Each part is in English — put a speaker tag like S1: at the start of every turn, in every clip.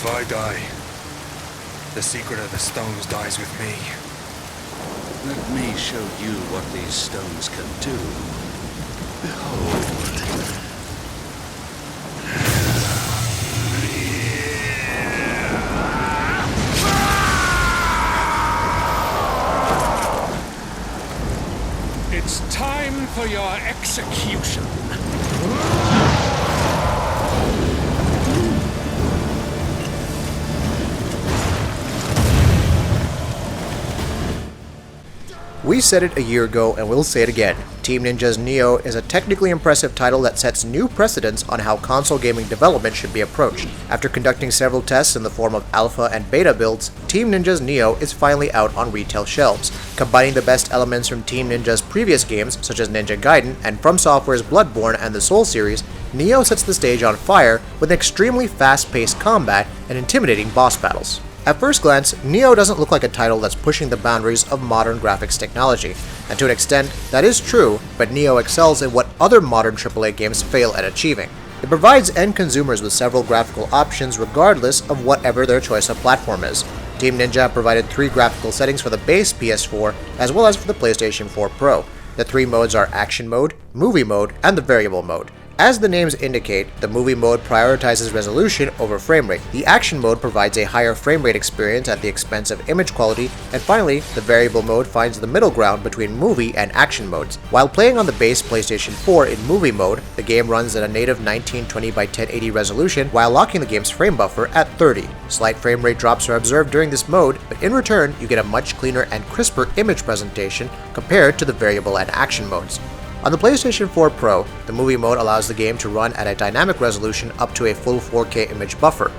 S1: If I die, the secret of the stones dies with me.
S2: Let me show you what these stones can do. Behold.
S3: It's time for your execution.
S4: We said it a year ago and we'll say it again. Team Ninja's Nioh is a technically impressive title that sets new precedents on how console gaming development should be approached. After conducting several tests in the form of alpha and beta builds, Team Ninja's Nioh is finally out on retail shelves. Combining the best elements from Team Ninja's previous games, such as Ninja Gaiden and From Software's Bloodborne and the Soul series, Nioh sets the stage on fire with extremely fast-paced combat and intimidating boss battles. At first glance, Nioh doesn't look like a title that's pushing the boundaries of modern graphics technology, and to an extent, that is true, but Nioh excels in what other modern AAA games fail at achieving. It provides end consumers with several graphical options regardless of whatever their choice of platform is. Team Ninja provided 3 graphical settings for the base PS4 as well as for the PlayStation 4 Pro. The 3 modes are Action Mode, Movie Mode, and the Variable Mode. As the names indicate, the Movie Mode prioritizes resolution over frame rate. The Action Mode provides a higher frame rate experience at the expense of image quality, and finally, the Variable Mode finds the middle ground between movie and action modes. While playing on the base PlayStation 4 in Movie Mode, the game runs at a native 1920 by 1080 resolution while locking the game's frame buffer at 30. Slight frame rate drops are observed during this mode, but in return, you get a much cleaner and crisper image presentation compared to the Variable and Action modes. On the PlayStation 4 Pro, the Movie Mode allows the game to run at a dynamic resolution up to a full 4K image buffer.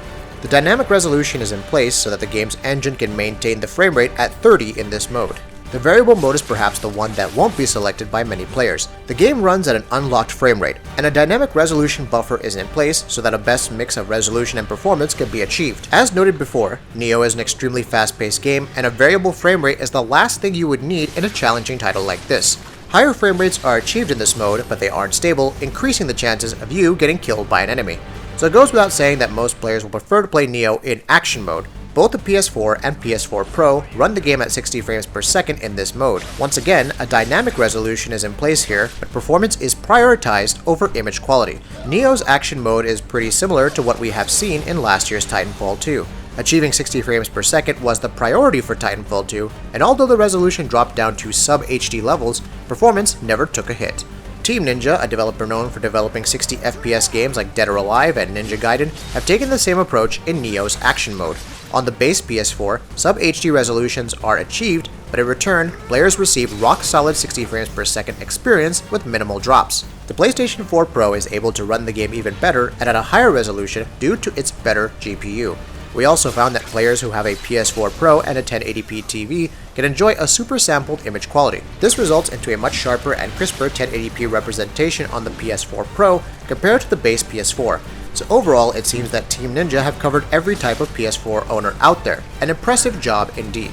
S4: The dynamic resolution is in place so that the game's engine can maintain the frame rate at 30 in this mode. The Variable Mode is perhaps the one that won't be selected by many players. The game runs at an unlocked frame rate, and a dynamic resolution buffer is in place so that a best mix of resolution and performance can be achieved. As noted before, Nioh is an extremely fast-paced game, and a variable frame rate is the last thing you would need in a challenging title like this. Higher frame rates are achieved in this mode, but they aren't stable, increasing the chances of you getting killed by an enemy. So it goes without saying that most players will prefer to play Nioh in Action Mode. Both the PS4 and PS4 Pro run the game at 60 frames per second in this mode. Once again, a dynamic resolution is in place here, but performance is prioritized over image quality. Nioh's Action Mode is pretty similar to what we have seen in last year's Titanfall 2. Achieving 60 frames per second was the priority for Titanfall 2, and although the resolution dropped down to sub-HD levels, performance never took a hit. Team Ninja, a developer known for developing 60 FPS games like Dead or Alive and Ninja Gaiden, have taken the same approach in Nioh's Action Mode. On the base PS4, sub-HD resolutions are achieved, but in return, players receive rock-solid 60 frames per second experience with minimal drops. The PlayStation 4 Pro is able to run the game even better and at a higher resolution due to its better GPU. We also found that players who have a PS4 Pro and a 1080p TV can enjoy a super sampled image quality. This results into a much sharper and crisper 1080p representation on the PS4 Pro compared to the base PS4. So overall, it seems that Team Ninja have covered every type of PS4 owner out there. An impressive job indeed.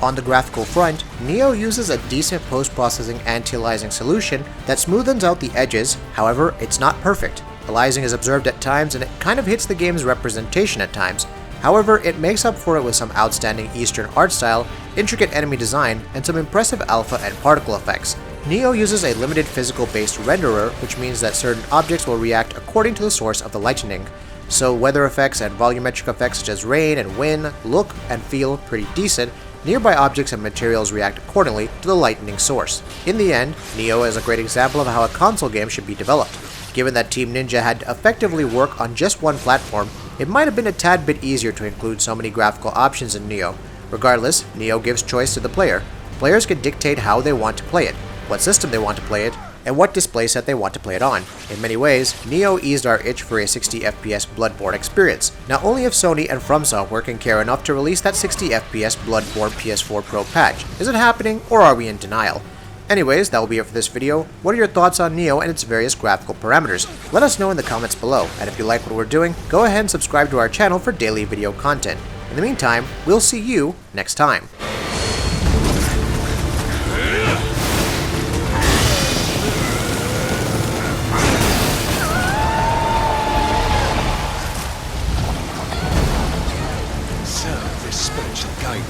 S4: On the graphical front, Nioh uses a decent post-processing anti-aliasing solution that smoothens out the edges, however, it's not perfect. Aliasing is observed at times and it kind of hits the game's representation at times. However, it makes up for it with some outstanding Eastern art style, intricate enemy design, and some impressive alpha and particle effects. Nioh uses a limited physical-based renderer, which means that certain objects will react according to the source of the lightning. So weather effects and volumetric effects such as rain and wind look and feel pretty decent. Nearby objects and materials react accordingly to the lightning source. In the end, Nioh is a great example of how a console game should be developed. Given that Team Ninja had to effectively work on just one platform, it might have been a tad bit easier to include so many graphical options in Nioh. Regardless, Nioh gives choice to the player. Players can dictate how they want to play it, what system they want to play it, and what display set they want to play it on. In many ways, Nioh eased our itch for a 60 FPS Bloodborne experience. Now only if Sony and From Software can care enough to release that 60 FPS Bloodborne PS4 Pro patch. Is it happening, or are we in denial? Anyways, that will be it for this video. What are your thoughts on Nioh and its various graphical parameters? Let us know in the comments below, and if you like what we're doing, go ahead and subscribe to our channel for daily video content. In the meantime, we'll see you next time.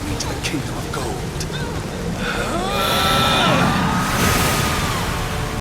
S2: me to the kingdom of gold.